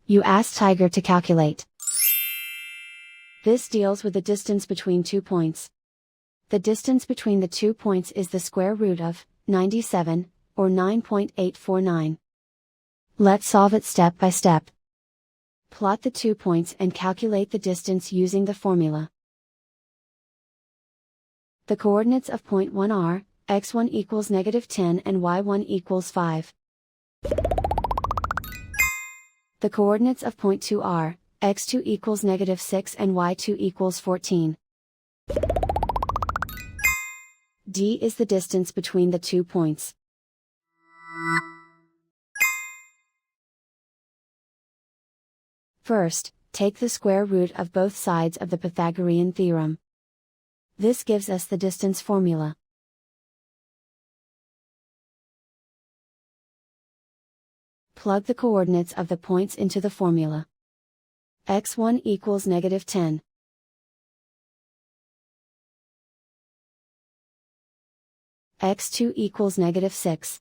You ask Tiger to calculate. This deals with the distance between 2 points. The distance between the 2 points is the square root of 97, or 9.849. Let's solve it step by step. Plot the 2 points and calculate the distance using the formula. The coordinates of point 1 are, x1 equals -10 and y1 equals 5. The coordinates of point 2 are, x2 equals -6 and y2 equals 14. D is the distance between the 2 points. First, take the square root of both sides of the Pythagorean theorem. This gives us the distance formula. Plug the coordinates of the points into the formula. x1 equals -10. x2 equals -6.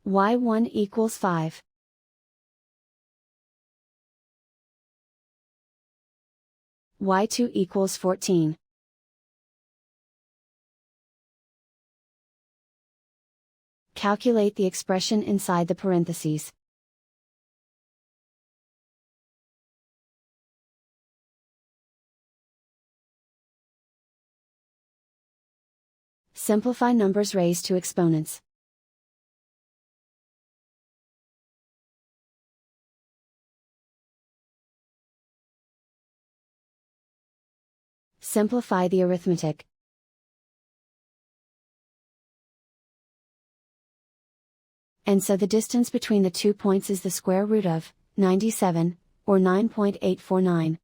y1 equals 5. y2 equals 14. Calculate the expression inside the parentheses. Simplify numbers raised to exponents. Simplify the arithmetic. And so the distance between the 2 points is the square root of 97, or 9.849.